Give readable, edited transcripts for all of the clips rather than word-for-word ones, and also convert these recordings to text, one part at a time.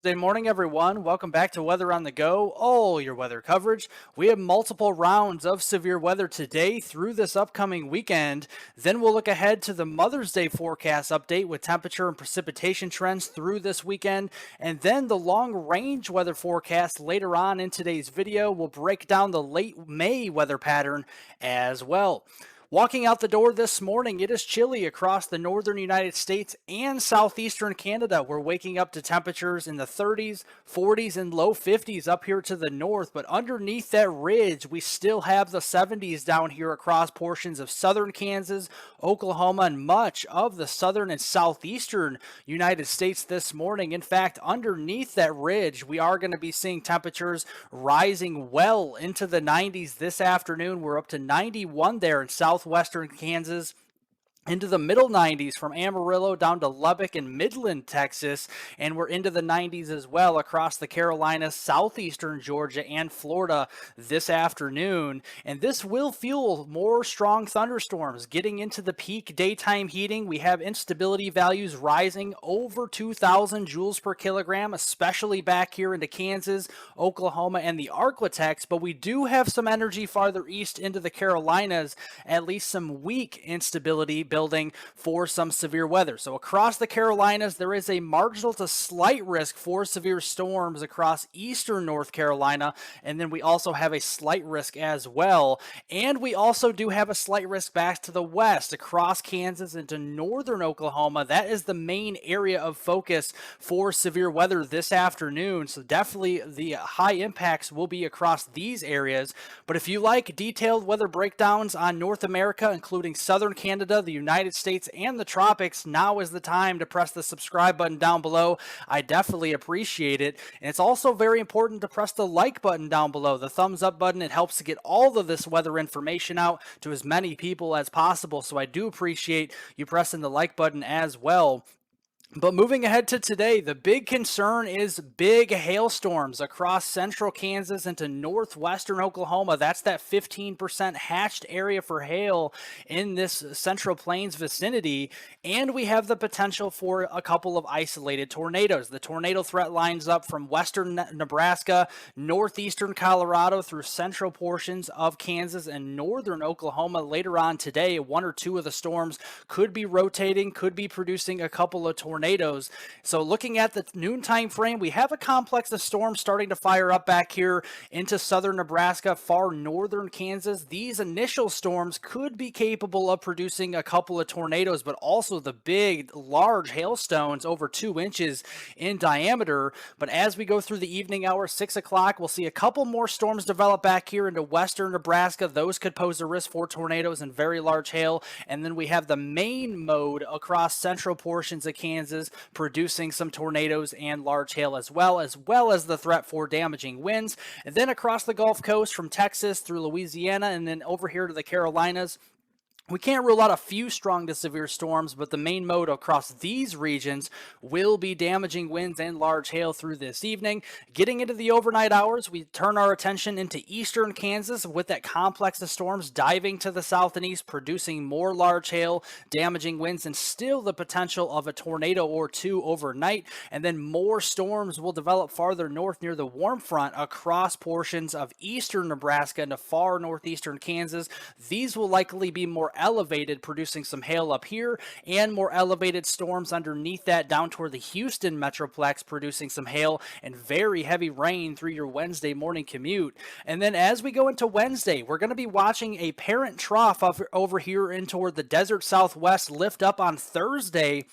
Good morning, everyone. Welcome back to Weather on the Go, all your weather coverage. We have multiple rounds of severe weather today through this upcoming weekend. Then we'll look ahead to the Mother's Day forecast update with temperature and precipitation trends through this weekend. And then the long range weather forecast later on in today's video will break down the late May weather pattern as well. Walking out the door this morning, it is chilly across the northern United States and southeastern Canada. We're waking up to temperatures in the 30s, 40s, and low 50s up here to the north. But underneath that ridge, we still have the 70s down here across portions of southern Kansas, Oklahoma, and much of the southern and southeastern United States this morning. In fact, underneath that ridge, we are going to be seeing temperatures rising well into the 90s this afternoon. We're up to 91 there in southwestern Kansas, into the middle 90s from Amarillo down to Lubbock and Midland, Texas, and we're into the 90s as well across the Carolinas, southeastern Georgia, and Florida this afternoon. And this will fuel more strong thunderstorms. Getting into the peak daytime heating, we have instability values rising over 2,000 joules per kilogram, especially back here into Kansas, Oklahoma, and the Arklatex, but we do have some energy farther east into the Carolinas, at least some weak instability building for some severe weather. So across the Carolinas, there is a marginal to slight risk for severe storms across eastern North Carolina, and then we also have a slight risk as well. And we also do have a slight risk back to the west across Kansas into northern Oklahoma. That is the main area of focus for severe weather this afternoon. So definitely the high impacts will be across these areas. But if you like detailed weather breakdowns on North America, including southern Canada, the United States, and the tropics, now is the time to press the subscribe button down below. I definitely appreciate it. And it's also very important to press the like button down below, the thumbs up button. It helps to get all of this weather information out to as many people as possible. So I do appreciate you pressing the like button as well. But moving ahead to today, the big concern is big hailstorms across central Kansas into northwestern Oklahoma. That's that 15% hatched area for hail in this Central Plains vicinity. And we have the potential for a couple of isolated tornadoes. The tornado threat lines up from western Nebraska, northeastern Colorado through central portions of Kansas and northern Oklahoma. Later on today, one or two of the storms could be rotating, could be producing a couple of tornadoes. So looking at the noon time frame, we have a complex of storms starting to fire up back here into southern Nebraska, far northern Kansas. These initial storms could be capable of producing a couple of tornadoes, but also the big, large hailstones over 2 inches in diameter. But as we go through the evening hours, 6 o'clock, we'll see a couple more storms develop back here into western Nebraska. Those could pose a risk for tornadoes and very large hail. And then we have the main mode across central portions of Kansas, producing some tornadoes and large hail as well as the threat for damaging winds. And then across the Gulf Coast from Texas through Louisiana and then over here to the Carolinas, we can't rule out a few strong to severe storms, but the main mode across these regions will be damaging winds and large hail through this evening. Getting into the overnight hours, we turn our attention into eastern Kansas with that complex of storms diving to the south and east, producing more large hail, damaging winds, and still the potential of a tornado or two overnight. And then more storms will develop farther north near the warm front across portions of eastern Nebraska into far northeastern Kansas. These will likely be more elevated, producing some hail up here, and more elevated storms underneath that down toward the Houston metroplex, producing some hail and very heavy rain through your Wednesday morning commute. And then as we go into Wednesday, we're going to be watching a parent trough over here in toward the desert southwest lift up on Thursday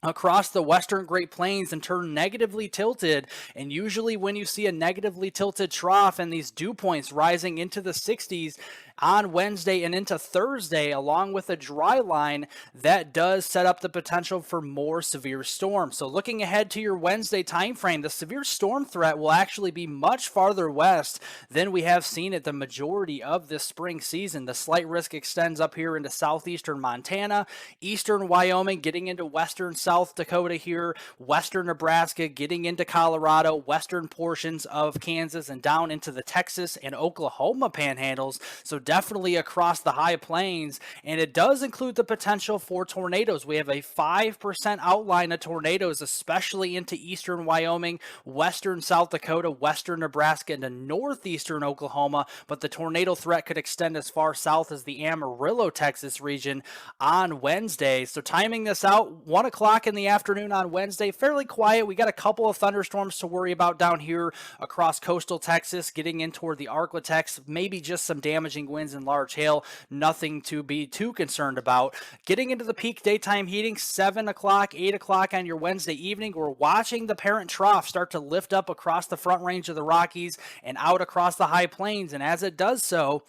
across the western Great Plains and turn negatively tilted. And usually when you see a negatively tilted trough and these dew points rising into the 60s on Wednesday and into Thursday, along with a dry line, that does set up the potential for more severe storms. So looking ahead to your Wednesday timeframe, the severe storm threat will actually be much farther west than we have seen at the majority of this spring season. The slight risk extends up here into southeastern Montana, eastern Wyoming, getting into western South Dakota here, western Nebraska, getting into Colorado, western portions of Kansas, and down into the Texas and Oklahoma panhandles. So definitely across the high plains, and it does include the potential for tornadoes. We have a 5% outline of tornadoes, especially into eastern Wyoming, western South Dakota, western Nebraska, into northeastern Oklahoma, but the tornado threat could extend as far south as the Amarillo, Texas region on Wednesday. So timing this out, 1 o'clock in the afternoon on Wednesday, fairly quiet. We got a couple of thunderstorms to worry about down here across coastal Texas, getting in toward the Arklatex, maybe just some damaging winds and large hail, nothing to be too concerned about. Getting into the peak daytime heating, 7 o'clock, 8 o'clock on your Wednesday evening, we're watching the parent trough start to lift up across the front range of the Rockies and out across the high plains, and as it does so,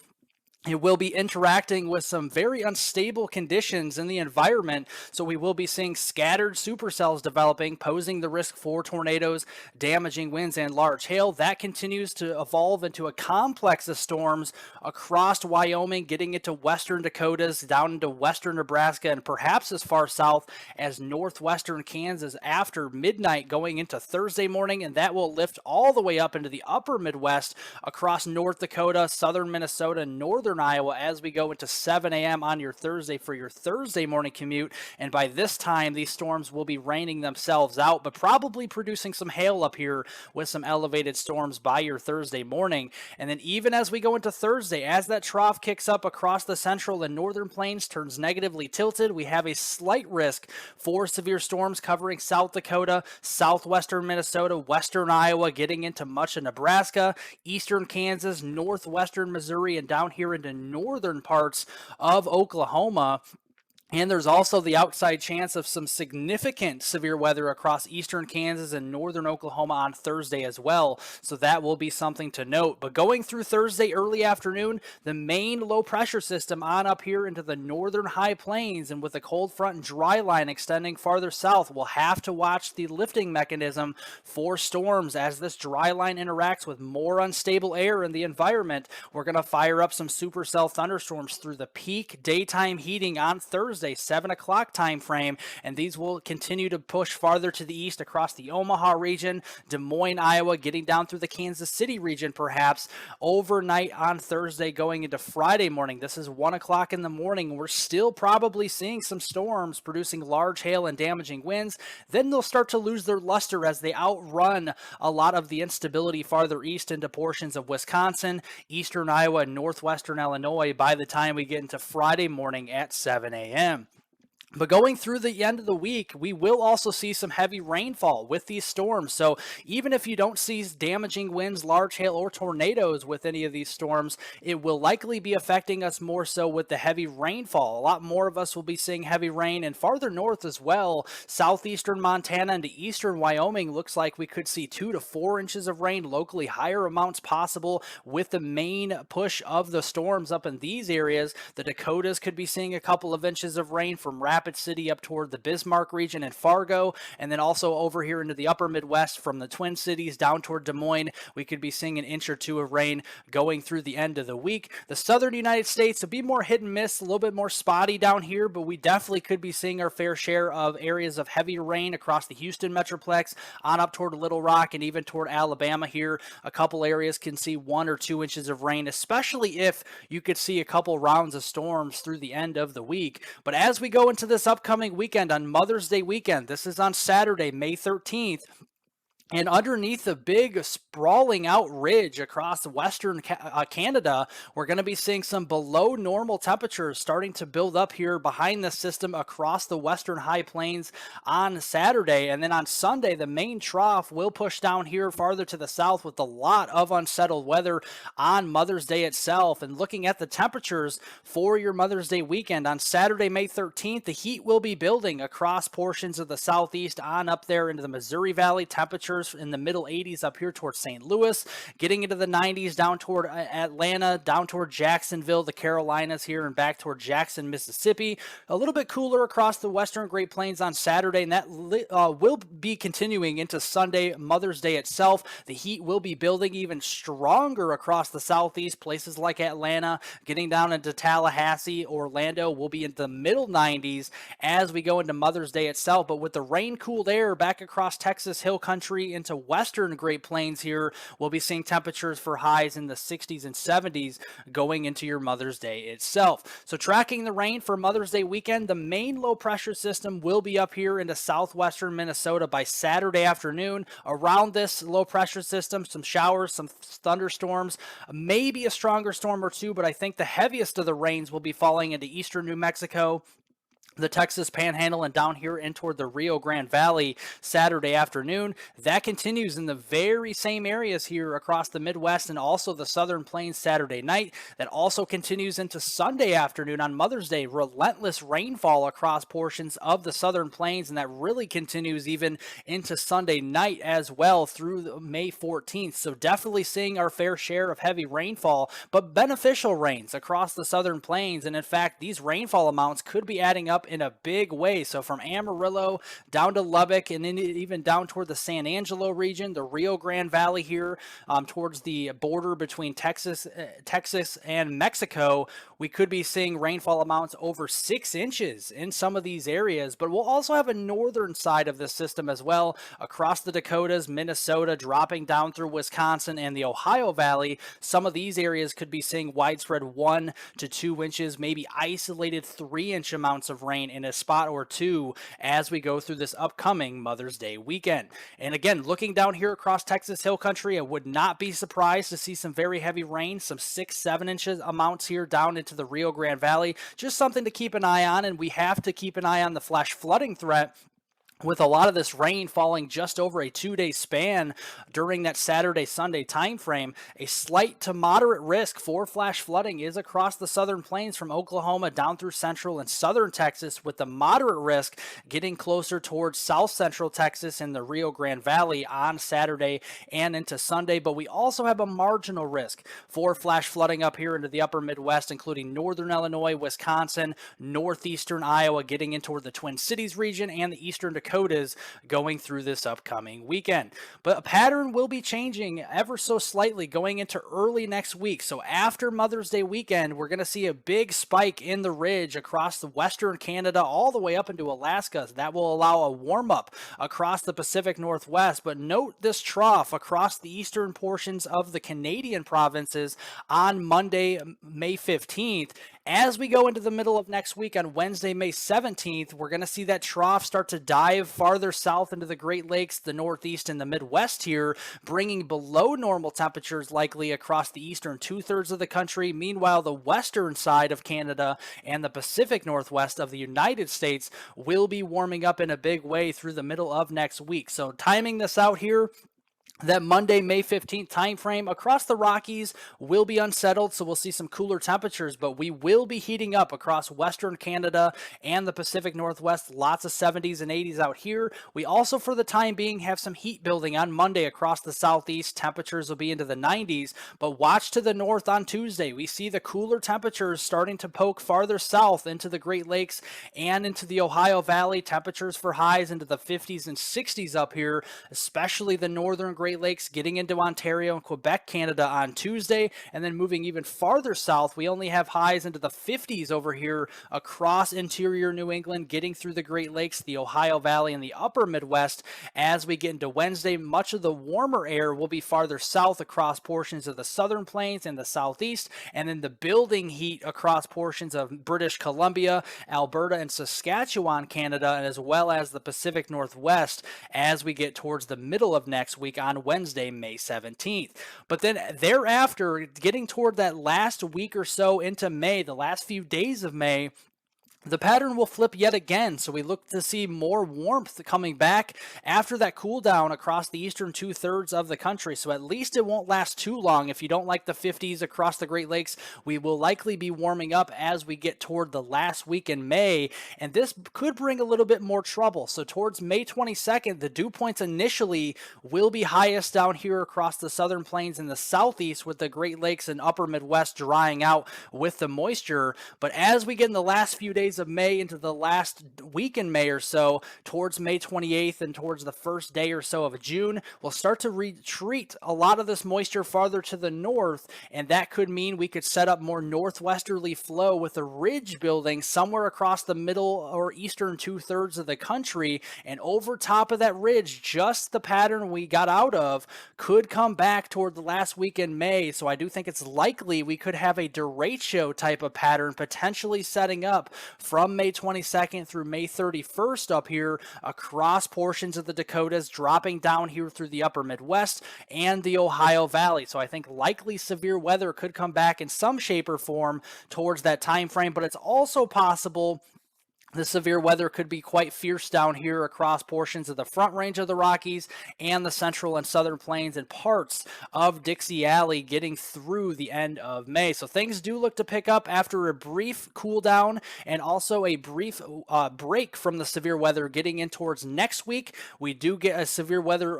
it will be interacting with some very unstable conditions in the environment, so we will be seeing scattered supercells developing, posing the risk for tornadoes, damaging winds, and large hail. That continues to evolve into a complex of storms across Wyoming, getting into western Dakotas, down into western Nebraska, and perhaps as far south as northwestern Kansas after midnight going into Thursday morning, and that will lift all the way up into the upper Midwest across North Dakota, southern Minnesota, northern Iowa as we go into 7 a.m. on your Thursday for your Thursday morning commute. And by this time, these storms will be raining themselves out, but probably producing some hail up here with some elevated storms by your Thursday morning. And then even as we go into Thursday, as that trough kicks up across the central and northern plains, turns negatively tilted, we have a slight risk for severe storms covering South Dakota, southwestern Minnesota, western Iowa, getting into much of Nebraska, eastern Kansas, northwestern Missouri, and down here into northern parts of Oklahoma. And there's also the outside chance of some significant severe weather across eastern Kansas and northern Oklahoma on Thursday as well. So that will be something to note. But going through Thursday early afternoon, the main low pressure system on up here into the northern high plains, and with the cold front and dry line extending farther south, we'll have to watch the lifting mechanism for storms as this dry line interacts with more unstable air in the environment. We're going to fire up some supercell thunderstorms through the peak daytime heating on Thursday, 7 o'clock time frame, and these will continue to push farther to the east across the Omaha region, Des Moines, Iowa, getting down through the Kansas City region perhaps overnight on Thursday going into Friday morning. This is 1 o'clock in the morning. We're still probably seeing some storms producing large hail and damaging winds. Then they'll start to lose their luster as they outrun a lot of the instability farther east into portions of Wisconsin, eastern Iowa, and northwestern Illinois by the time we get into Friday morning at 7 a.m. But going through the end of the week, we will also see some heavy rainfall with these storms. So even if you don't see damaging winds, large hail, or tornadoes with any of these storms, it will likely be affecting us more so with the heavy rainfall. A lot more of us will be seeing heavy rain, and farther north as well, southeastern Montana into eastern Wyoming, looks like we could see 2 to 4 inches of rain, locally higher amounts possible with the main push of the storms up in these areas. The Dakotas could be seeing a couple of inches of rain from Rapid City up toward the Bismarck region and Fargo, and then also over here into the upper Midwest from the Twin Cities down toward Des Moines. We could be seeing an inch or two of rain going through the end of the week. The southern United States will be more hit and miss, a little bit more spotty down here, but we definitely could be seeing our fair share of areas of heavy rain across the Houston Metroplex on up toward Little Rock and even toward Alabama here. A couple areas can see 1 or 2 inches of rain, especially if you could see a couple rounds of storms through the end of the week. But as we go into this upcoming weekend on Mother's Day weekend, this is on Saturday, May 13th, and underneath the big sprawling out ridge across western Canada, we're going to be seeing some below normal temperatures starting to build up here behind the system across the western high plains on Saturday. And then on Sunday, the main trough will push down here farther to the south with a lot of unsettled weather on Mother's Day itself. And looking at the temperatures for your Mother's Day weekend, on Saturday, May 13th, the heat will be building across portions of the southeast on up there into the Missouri Valley. Temperatures in the middle 80s up here towards St. Louis, getting into the 90s down toward Atlanta, down toward Jacksonville, the Carolinas here, and back toward Jackson, Mississippi. A little bit cooler across the western Great Plains on Saturday, and that will be continuing into Sunday, Mother's Day itself. The heat will be building even stronger across the southeast. Places like Atlanta, getting down into Tallahassee, Orlando will be in the middle 90s as we go into Mother's Day itself. But with the rain-cooled air back across Texas Hill Country, early into western Great Plains here, we'll be seeing temperatures for highs in the 60s and 70s going into your Mother's Day itself. So tracking the rain for Mother's Day weekend, the main low pressure system will be up here into southwestern Minnesota by Saturday afternoon. Around this low pressure system, some showers, some thunderstorms, maybe a stronger storm or two, but I think the heaviest of the rains will be falling into eastern New Mexico, the Texas Panhandle, and down here in toward the Rio Grande Valley Saturday afternoon. That continues in the very same areas here across the Midwest and also the Southern Plains Saturday night. That also continues into Sunday afternoon on Mother's Day. Relentless rainfall across portions of the Southern Plains, and that really continues even into Sunday night as well through May 14th. So definitely seeing our fair share of heavy rainfall, but beneficial rains across the Southern Plains. And in fact, these rainfall amounts could be adding up in a big way. So from Amarillo down to Lubbock, and then even down toward the San Angelo region, the Rio Grande Valley here, towards the border between Texas and Mexico, we could be seeing rainfall amounts over 6 inches in some of these areas. But we'll also have a northern side of this system as well, across the Dakotas, Minnesota, dropping down through Wisconsin and the Ohio Valley. Some of these areas could be seeing widespread 1 to 2 inches, maybe isolated 3-inch amounts of rain in a spot or two as we go through this upcoming Mother's Day weekend. And again, looking down here across Texas Hill Country, I would not be surprised to see some very heavy rain, some 6-7 inches amounts here down into the Rio Grande Valley. Just something to keep an eye on, and we have to keep an eye on the flash flooding threat, with a lot of this rain falling just over a 2-day span during that Saturday-Sunday time frame. A slight to moderate risk for flash flooding is across the Southern Plains from Oklahoma down through central and southern Texas, with the moderate risk getting closer towards south central Texas and the Rio Grande Valley on Saturday and into Sunday. But we also have a marginal risk for flash flooding up here into the upper Midwest, including northern Illinois, Wisconsin, northeastern Iowa, getting in toward the Twin Cities region, and the eastern Dakotas going through this upcoming weekend. But a pattern will be changing ever so slightly going into early next week. So after Mother's Day weekend, we're going to see a big spike in the ridge across the western Canada all the way up into Alaska. That will allow a warm up across the Pacific Northwest. But note this trough across the eastern portions of the Canadian provinces on Monday, May 15th. As we go into the middle of next week on Wednesday, May 17th, we're going to see that trough start to dive farther south into the Great Lakes, the Northeast, and the Midwest here, bringing below normal temperatures likely across the eastern 2/3 of the country. Meanwhile, the western side of Canada and the Pacific Northwest of the United States will be warming up in a big way through the middle of next week. So timing this out here, that Monday, May 15th time frame across the Rockies will be unsettled, so we'll see some cooler temperatures, but we will be heating up across Western Canada and the Pacific Northwest. Lots of 70s and 80s out here. We also, for the time being, have some heat building on Monday across the Southeast. Temperatures will be into the 90s, but watch to the north on Tuesday. We see the cooler temperatures starting to poke farther south into the Great Lakes and into the Ohio Valley. Temperatures for highs into the 50s and 60s up here, especially the northern Great Lakes, getting into Ontario and Quebec, Canada on Tuesday, and then moving even farther south, we only have highs into the 50s over here across interior New England, getting through the Great Lakes, the Ohio Valley, and the upper Midwest. As we get into Wednesday, much of the warmer air will be farther south across portions of the Southern Plains and the Southeast, and then the building heat across portions of British Columbia, Alberta, and Saskatchewan, Canada, and as well as the Pacific Northwest as we get towards the middle of next week on Wednesday, May 17th. But then thereafter, getting toward that last week or so into May, the last few days of May, the pattern will flip yet again, so we look to see more warmth coming back after that cool down across the eastern 2/3 of the country. So at least it won't last too long. If you don't like the 50s across the Great Lakes, we will likely be warming up as we get toward the last week in May, and this could bring a little bit more trouble. So towards May 22nd, the dew points initially will be highest down here across the Southern Plains and the Southeast, with the Great Lakes and upper Midwest drying out with the moisture. But as we get in the last few days days of May into the last week in May or so, towards May 28th and towards the first day or so of June, we'll start to retreat a lot of this moisture farther to the north, and that could mean we could set up more northwesterly flow with a ridge building somewhere across the middle or eastern 2/3 of the country. And over top of that ridge, just the pattern we got out of could come back toward the last week in May. So I do think it's likely we could have a derecho type of pattern potentially setting up from May 22nd through May 31st up here across portions of the Dakotas, dropping down here through the upper Midwest and the Ohio Valley. So I think likely severe weather could come back in some shape or form towards that time frame, but it's also possible the severe weather could be quite fierce down here across portions of the Front Range of the Rockies and the central and southern plains and parts of Dixie Alley getting through the end of May. So things do look to pick up after a brief cool down and also a brief break from the severe weather getting in towards next week. We do get a severe weather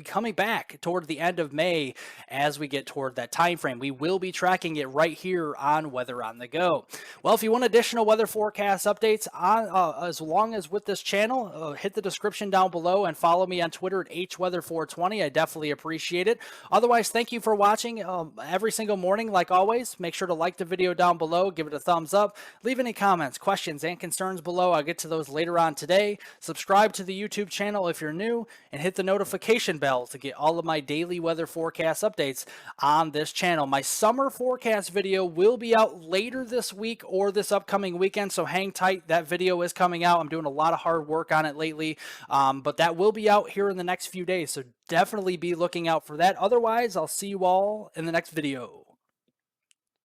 coming back toward the end of May as we get toward that time frame. We will be tracking it right here on Weather on the Go. Well, if you want additional weather forecast updates as long as with this channel, hit the description down below and follow me on Twitter at hweather420. I definitely appreciate it. Otherwise, thank you for watching every single morning. Like always, make sure to like the video down below, give it a thumbs up, leave any comments, questions, and concerns below. I'll get to those later on today. Subscribe to the YouTube channel if you're new, and hit the notification bell to get all of my daily weather forecast updates on this channel. My summer forecast video will be out later this week or this upcoming weekend, so hang tight. That video is coming out. I'm doing a lot of hard work on it lately, but that will be out here in the next few days, so definitely be looking out for that. Otherwise, I'll see you all in the next video.